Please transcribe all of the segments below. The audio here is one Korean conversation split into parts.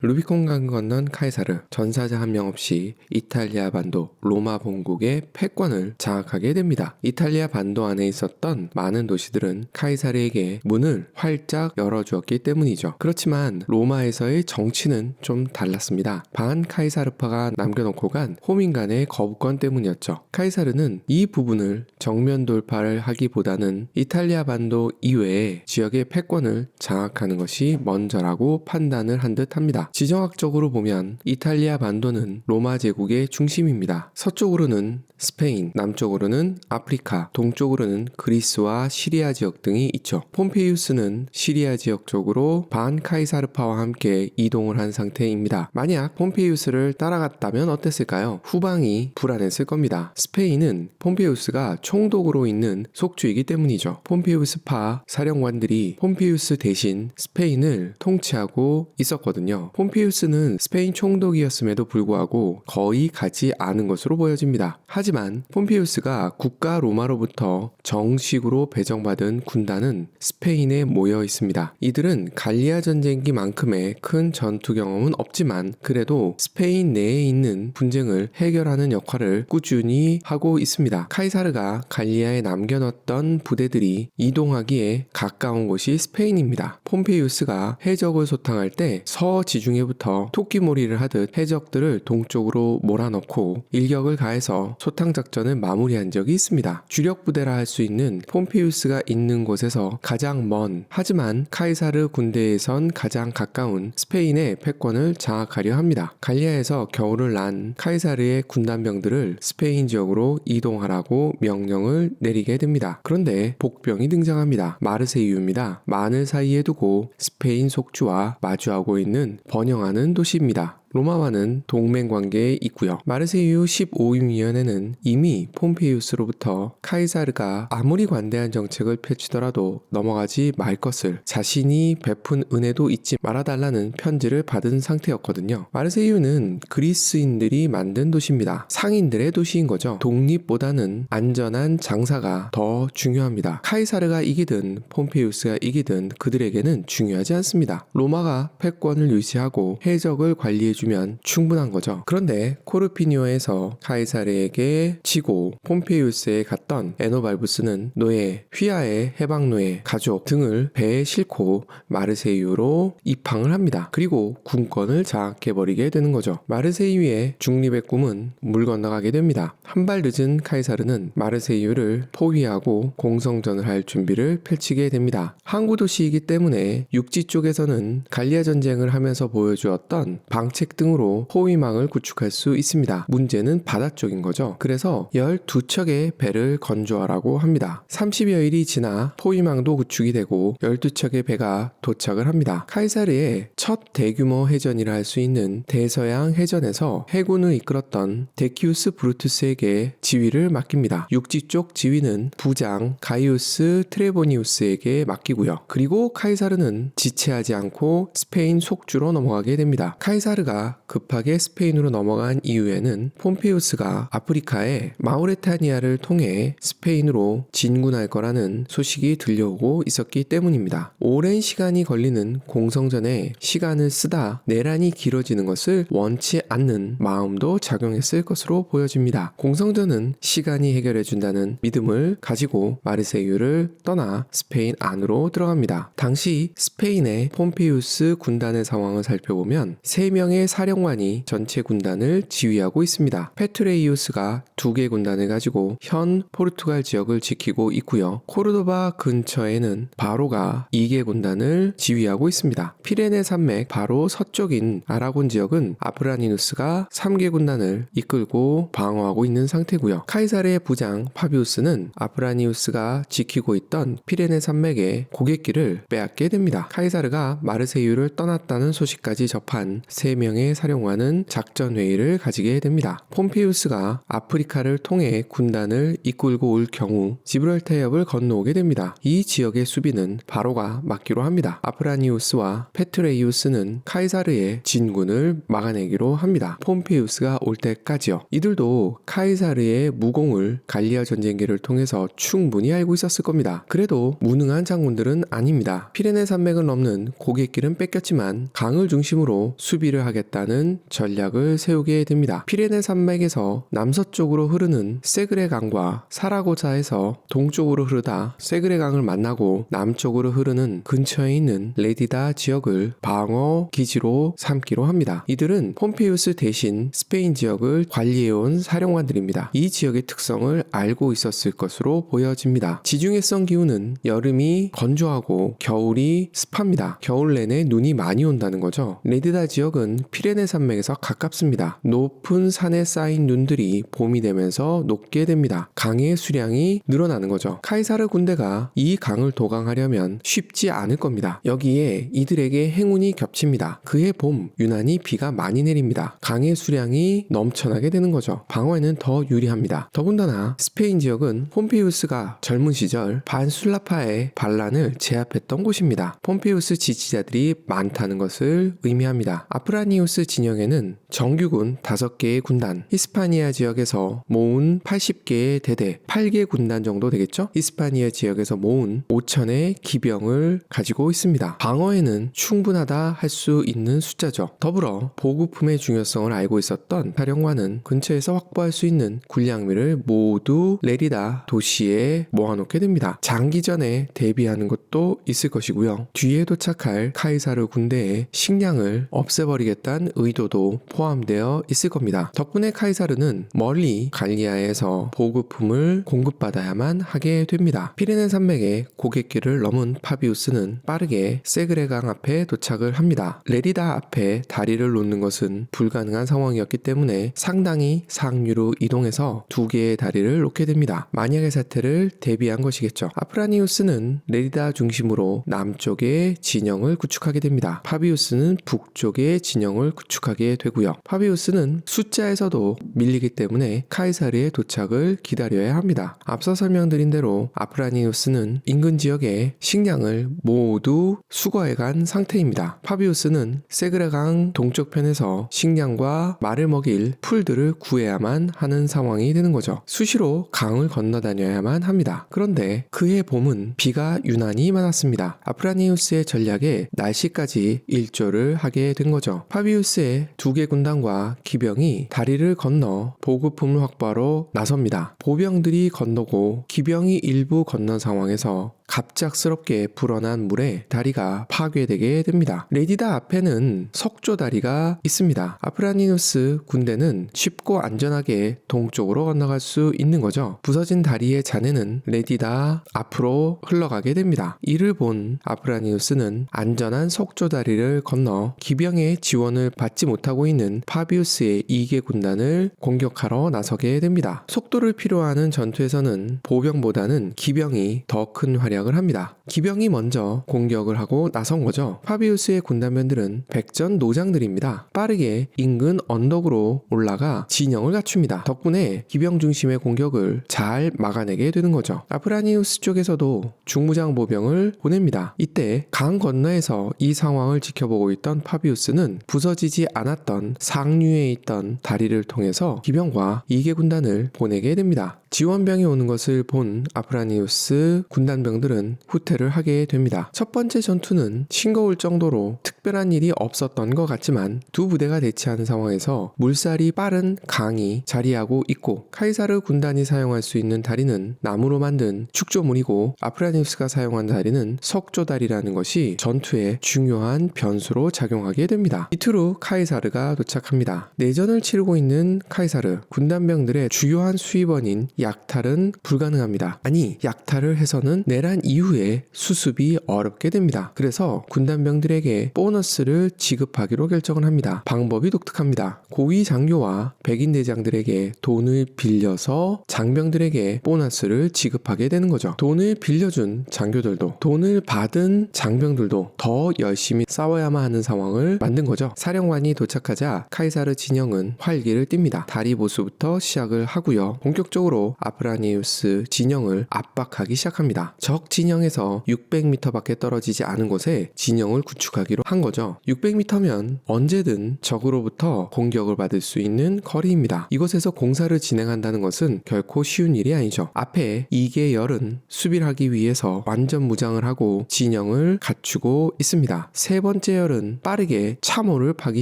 루비콘강 건넌 카이사르, 전사자 한 명 없이 이탈리아 반도 로마 본국의 패권을 장악하게 됩니다. 이탈리아 반도 안에 있었던 많은 도시들은 카이사르에게 문을 활짝 열어주었기 때문이죠. 그렇지만 로마에서의 정치는 좀 달랐습니다. 반 카이사르파가 남겨놓고 간 호민 간의 거부권 때문이었죠. 카이사르는 이 부분을 정면 돌파를 하기보다는 이탈리아 반도 이외의 지역의 패권을 장악하는 것이 먼저라고 판단을 한 듯합니다. 지정학적으로 보면 이탈리아 반도는 로마 제국의 중심입니다. 서쪽으로는 스페인, 남쪽으로는 아프리카, 동쪽으로는 그리스와 시리아 지역 등이 있죠. 폼페이우스는 시리아 지역 쪽으로 반 카이사르파와 함께 이동을 한 상태입니다. 만약 폼페이우스를 따라갔다면 어땠을까요? 후방이 불안했을 겁니다. 스페인은 폼페이우스가 총독으로 있는 속주이기 때문이죠. 폼페이우스파 사령관들이 폼페이우스 대신 스페인을 통치하고 있었거든요. 폼페이우스는 스페인 총독이었음에도 불구하고 거의 가지 않은 것으로 보여집니다. 하지만 폼페이우스가 국가 로마로부터 정식으로 배정받은 군단은 스페인에 모여 있습니다. 이들은 갈리아 전쟁기만큼의 큰 전투 경험은 없지만 그래도 스페인 내에 있는 분쟁을 해결하는 역할을 꾸준히 하고 있습니다. 카이사르가 갈리아에 남겨놨던 부대들이 이동하기에 가까운 곳이 스페인입니다. 폼페이우스가 해적을 소탕할 때 서지중해부터 토끼몰이를 하듯 해적들을 동쪽으로 몰아넣고 일격을 가해서 소탕 작전을 마무리한 적이 있습니다. 주력 부대라 할 수 있는 폼페이우스가 있는 곳에서 가장 먼 하지만 카이사르 군대에선 가장 가까운 스페인의 패권을 장악하려 합니다. 갈리아에서 겨울을 난 카이사르의 군단병들을 스페인 지역으로 이동하라고 명령을 내리게 됩니다. 그런데 복병이 등장합니다. 마르세유입니다. 마늘 사이에 두고 스페인 속주와 마주하고 있는 번영하는 도시입니다. 로마와는 동맹 관계에 있고요. 마르세유 15위원회는 이미 폼페이우스로부터 카이사르가 아무리 관대한 정책을 펼치더라도 넘어가지 말 것을 자신이 베푼 은혜도 잊지 말아달라는 편지를 받은 상태였거든요. 마르세유는 그리스인들이 만든 도시입니다. 상인들의 도시인 거죠. 독립보다는 안전한 장사가 더 중요합니다. 카이사르가 이기든 폼페이우스가 이기든 그들에게는 중요하지 않습니다. 로마가 패권을 유지하고 해적을 관리해 주면 충분한 거죠. 그런데 코르피니오에서 카이사르에게 지고 폼페이우스에 갔던 에노발부스는 노예, 휘하의 해방노예, 가족 등을 배에 싣고 마르세유로 입항을 합니다. 그리고 군권을 장악해버리게 되는 거죠. 마르세유의 중립의 꿈은 물 건너가게 됩니다. 한 발 늦은 카이사르는 마르세유를 포위하고 공성전을 할 준비를 펼치게 됩니다. 항구 도시이기 때문에 육지 쪽에서는 갈리아 전쟁을 하면서 보여주었던 방책 등으로 포위망을 구축할 수 있습니다. 문제는 바다 쪽인 거죠. 그래서 12척의 배를 건조하라고 합니다. 30여일이 지나 포위망도 구축이 되고 12척의 배가 도착을 합니다. 카이사르의 첫 대규모 해전이라 할 수 있는 대서양 해전에서 해군을 이끌었던 데키우스 브루투스에게 지휘를 맡깁니다. 육지 쪽 지휘는 부장 가이우스 트레보니우스에게 맡기고요. 그리고 카이사르는 지체하지 않고 스페인 속주로 넘어가게 됩니다. 카이사르가 급하게 스페인으로 넘어간 이후에는 폼페이우스가 아프리카의 마우레타니아를 통해 스페인으로 진군할 거라는 소식이 들려오고 있었기 때문입니다. 오랜 시간이 걸리는 공성전에 시간을 쓰다 내란이 길어지는 것을 원치 않는 마음도 작용했을 것으로 보여집니다. 공성전은 시간이 해결해준다는 믿음을 가지고 마르세유를 떠나 스페인 안으로 들어갑니다. 당시 스페인의 폼페이우스 군단의 상황을 살펴보면 3명의 사령관이 전체 군단을 지휘하고 있습니다. 페트레이우스가 2개 군단을 가지고 현 포르투갈 지역을 지키고 있고요. 코르도바 근처에는 바로가 2개 군단을 지휘하고 있습니다. 피레네 산맥 바로 서쪽인 아라곤 지역은 아프라니누스가 3개 군단을 이끌고 방어하고 있는 상태고요. 카이사르의 부장 파비우스는 아프라니우스가 지키고 있던 피레네 산맥의 고갯길을 빼앗게 됩니다. 카이사르가 마르세유를 떠났다는 소식까지 접한 3명의 명의 사령관은 작전 회의를 가지게 됩니다. 폼페이우스가 아프리카를 통해 군단을 이끌고 올 경우 지브랄타 해협을 건너오게 됩니다. 이 지역의 수비는 바로가 맡기로 합니다. 아프라니우스와 페트레이우스는 카이사르의 진군을 막아내기로 합니다. 폼페이우스가 올 때까지요. 이들도 카이사르의 무공을 갈리아 전쟁기를 통해서 충분히 알고 있었을 겁니다. 그래도 무능한 장군들은 아닙니다. 피레네 산맥을 넘는 고갯길은 뺏겼지만 강을 중심으로 수비를 하겠다는 전략을 세우게 됩니다. 피레네 산맥에서 남서쪽으로 흐르는 세그레 강과 사라고사에서 동쪽으로 흐르다 세그레 강을 만나고 남쪽으로 흐르는 근처에 있는 레디다 지역을 방어 기지로 삼기로 합니다. 이들은 폼페이우스 대신 스페인 지역을 관리해온 사령관들입니다. 이 지역의 특성을 알고 있었을 것으로 보여집니다. 지중해성 기후는 여름이 건조하고 겨울이 습합니다. 겨울 내내 눈이 많이 온다는 거죠. 레디다 지역은 피레네 산맥에서 가깝습니다. 높은 산에 쌓인 눈들이 봄이 되면서 녹게 됩니다. 강의 수량이 늘어나는 거죠. 카이사르 군대가 이 강을 도강하려면 쉽지 않을 겁니다. 여기에 이들에게 행운이 겹칩니다. 그해 봄 유난히 비가 많이 내립니다. 강의 수량이 넘쳐나게 되는 거죠. 방어에는 더 유리합니다. 더군다나 스페인 지역은 폼페이우스가 젊은 시절 반술라파의 반란을 제압했던 곳입니다. 폼페이우스 지지자들이 많다는 것을 의미합니다. 아프라니우스 진영에는 정규군 5개의 군단, 히스파니아 지역에서 모은 80개의 대대, 8개 군단 정도 되겠죠? 히스파니아 지역에서 모은 5천의 기병을 가지고 있습니다. 방어에는 충분하다 할 수 있는 숫자죠. 더불어 보급품의 중요성을 알고 있었던 사령관은 근처에서 확보할 수 있는 군량미를 모두 레리다 도시에 모아놓게 됩니다. 장기전에 대비하는 것도 있을 것이고요. 뒤에 도착할 카이사르 군대의 식량을 없애버리겠다는 의도도 포함되어 있을 겁니다. 덕분에 카이사르는 멀리 갈리아에서 보급품을 공급받아야만 하게 됩니다. 피레네 산맥의 고갯길을 넘은 파비우스는 빠르게 세그레강 앞에 도착을 합니다. 레리다 앞에 다리를 놓는 것은 불가능한 상황이었기 때문에 상당히 상류로 이동해서 2개의 다리를 놓게 됩니다. 만약의 사태를 대비한 것이겠죠. 아프라니우스는 레리다 중심으로 남쪽에 진영을 구축하게 됩니다. 파비우스는 북쪽에 진영을 구축하게 되고요. 파비우스는 숫자에서도 밀리기 때문에 카이사르의 도착을 기다려야 합니다. 앞서 설명드린 대로 아프라니우스는 인근 지역에 식량을 모두 수거해간 상태입니다. 파비우스는 세그레강 동쪽편에서 식량과 말을 먹일 풀들을 구해야만 하는 상황이 되는 거죠. 수시로 강을 건너 다녀야만 합니다. 그런데 그해 봄은 비가 유난히 많았습니다. 아프라니우스의 전략에 날씨까지 일조를 하게 된 거죠. 파비우스의 2개 군단과 기병이 다리를 건너 보급품을 확보하러 나섭니다. 보병들이 건너고 기병이 일부 건넌 상황에서 갑작스럽게 불어난 물에 다리가 파괴되게 됩니다. 레디다 앞에는 석조 다리가 있습니다. 아프라니누스 군대는 쉽고 안전하게 동쪽으로 건너갈 수 있는 거죠. 부서진 다리의 잔해는 레디다 앞으로 흘러가게 됩니다. 이를 본 아프라니누스는 안전한 석조 다리를 건너 기병의 지원을 받지 못하고 있는 파비우스의 2개 군단을 공격하러 나서게 됩니다. 속도를 필요하는 전투에서는 보병보다는 기병이 더 큰 활약을 합니다. 기병이 먼저 공격을 하고 나선 거죠. 파비우스의 군단병들은 백전노장들입니다. 빠르게 인근 언덕으로 올라가 진영을 갖춥니다. 덕분에 기병 중심의 공격을 잘 막아내게 되는 거죠. 아프라니우스 쪽에서도 중무장 보병을 보냅니다. 이때 강 건너에서 이 상황을 지켜보고 있던 파비우스는 부서지지 않았던 상류에 있던 다리를 통해서 기병과 2개 군단을 보내게 됩니다. 지원병이 오는 것을 본 아프라니우스 군단병들은 후퇴를 하게 됩니다. 첫 번째 전투는 싱거울 정도로 특별한 일이 없었던 것 같지만 두 부대가 대치하는 상황에서 물살이 빠른 강이 자리하고 있고 카이사르 군단이 사용할 수 있는 다리는 나무로 만든 축조물이고 아프라니우스가 사용한 다리는 석조다리라는 것이 전투에 중요한 변수로 작용하게 됩니다. 이틀 후 카이사르가 도착합니다. 내전을 치르고 있는 카이사르 군단병들의 주요한 수입원인 약탈은 불가능합니다. 아니, 약탈을 해서는 내란 이후에 수습이 어렵게 됩니다. 그래서 군단병들에게 보너스를 지급하기로 결정을 합니다. 방법이 독특합니다. 고위 장교와 백인 대장들에게 돈을 빌려서 장병들에게 보너스를 지급하게 되는 거죠. 돈을 빌려준 장교들도 돈을 받은 장병들도 더 열심히 싸워야만 하는 상황을 만든 거죠. 사령관이 도착하자 카이사르 진영은 활기를 띱니다. 다리 보수부터 시작을 하고요. 본격적으로 아프라니우스 진영을 압박하기 시작합니다. 적 진영에서 600m 밖에 떨어지지 않은 곳에 진영을 구축하기로 한 거죠. 600m면 언제든 적으로부터 공격을 받을 수 있는 거리입니다. 이곳에서 공사를 진행한다는 것은 결코 쉬운 일이 아니죠. 앞에 2개 열은 수비를 하기 위해서 완전 무장을 하고 진영을 갖추고 있습니다. 세 번째 열은 빠르게 참호를 파기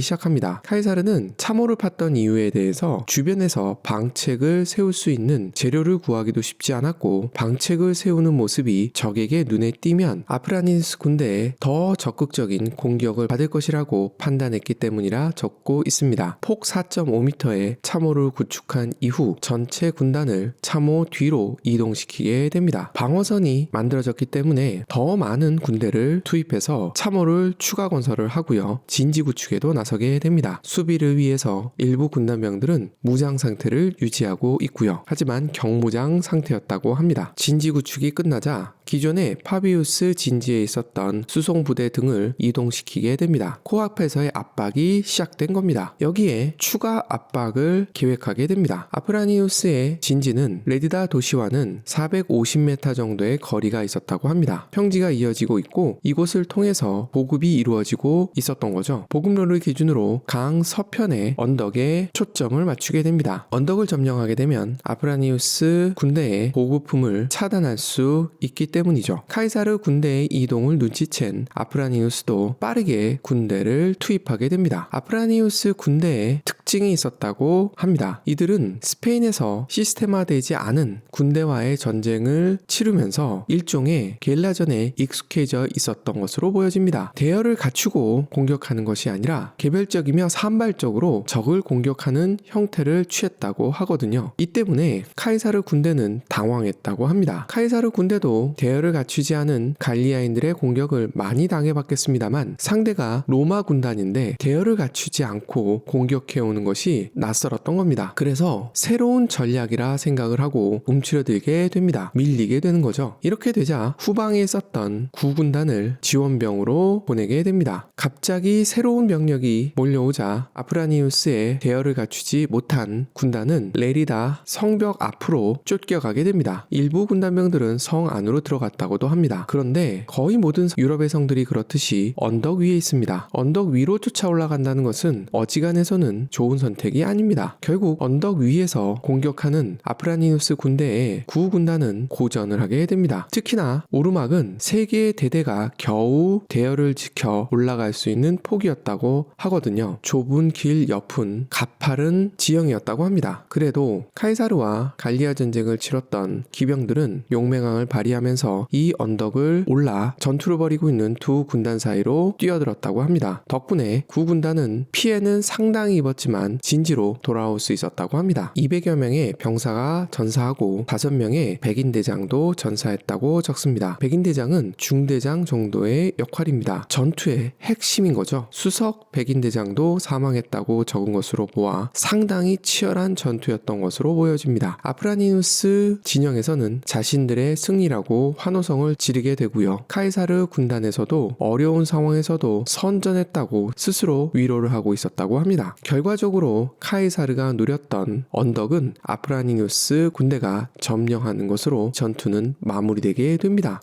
시작합니다. 카이사르는 참호를 팠던 이유에 대해서 주변에서 방책을 세울 수 있는 재료를 구하기도 쉽지 않았고, 방책을 세우는 모습이 적에게 눈에 띄면 아프라니우스 군대에 더 적극적인 공격을 받을 것이라고 판단했기 때문이라 적고 있습니다. 폭 4.5m의 참호를 구축한 이후 전체 군단을 참호 뒤로 이동시키게 됩니다. 방어선이 만들어졌기 때문에 더 많은 군대를 투입해서 참호를 추가 건설을 하고요. 진지 구축에도 나서게 됩니다. 수비를 위해서 일부 군단병들은 무장 상태를 유지하고 있고요. 하지만 경무장 상태였다고 합니다. 진지 구축이 끝나자 기존의 파비우스 진지에 있었던 수송부대 등을 이동시키게 됩니다. 코앞에서의 압박이 시작된 겁니다. 여기에 추가 압박을 계획하게 됩니다. 아프라니우스의 진지는 레디다 도시와는 450m 정도의 거리가 있었다고 합니다. 평지가 이어지고 있고 이곳을 통해서 보급이 이루어지고 있었던 거죠. 보급로를 기준으로 강 서편의 언덕에 초점을 맞추게 됩니다. 언덕을 점령하게 되면 아프라니우스 군대의 보급품을 차단할 수 있기 때문이죠. 카이사르 군대의 이동을 눈치챈 아프라니우스도 빠르게 군대를 투입하게 됩니다. 아프라니우스 군대에 특징이 있었다고 합니다. 이들은 스페인에서 시스템화되지 않은 군대와의 전쟁을 치르면서 일종의 게릴라전에 익숙해져 있었던 것으로 보여집니다. 대열을 갖추고 공격하는 것이 아니라 개별적이며 산발적으로 적을 공격하는 형태를 취했다고 하거든요. 이 때문에 카이사르 군대는 당황했다고 합니다. 카이사르 군대도 대열을 갖추지 않은 갈리아인들의 공격을 많이 당해봤겠습니다만 상대가 로마 군단인데 대열을 갖추지 않고 공격해오는 것이 낯설었던 겁니다. 그래서 새로운 전략이라 생각을 하고 움츠러들게 됩니다. 밀리게 되는 거죠. 이렇게 되자 후방에 있었던 구군단을 지원병으로 보내게 됩니다. 갑자기 새로운 병력이 몰려오자 아프라니우스의 대열을 갖추지 못한 군단은 레리다 성벽 앞으로 쫓겨가게 됩니다. 일부 군단병들은 성 안으로 들어갔다고도 합니다. 그런데 거의 모든 유럽의 성들이 그렇듯이 언덕 위에 있습니다. 언덕 위로 쫓아 올라간다는 것은 어지간해서는 좋은 선택이 아닙니다. 결국 언덕 위에서 공격하는 아프라니우스 군대의 구군단은 고전을 하게 됩니다. 특히나 오르막은 3개의 대대가 겨우 대열을 지켜 올라갈 수 있는 폭이었다고 하거든요. 좁은 길 옆은 가파른 지형이었다고 합니다. 그래도 카이사르와 갈리아 전쟁을 치렀던 기병들은 용맹함을 발휘하면서 이 언덕을 올라 전투를 벌이고 있는 두 군단 사이로 뛰어들었다고 합니다. 덕분에 구군단은 피해는 상당히 입었지만 진지로 돌아올 수 있었다고 합니다. 200여 명의 병사가 전사하고 5명의 백인대장도 전사했다고 적습니다. 백인대장은 중대장 정도의 역할입니다. 전투의 핵심인 거죠. 수석 백인대장도 사망했다고 적은 것으로 보아 상당히 치열한 전투였던 것으로 보여집니다. 아프라니우스 진영에서는 자신들의 승리라고 환호성을 지르게 되고요. 카이사르 군단에서도 어려운 상황에서도 선전했다고 스스로 위로를 하고 있었다고 합니다. 결과적으로 카이사르가 누렸던 언덕은 아프라니우스 군대가 점령하는 것으로 전투는 마무리되게 됩니다.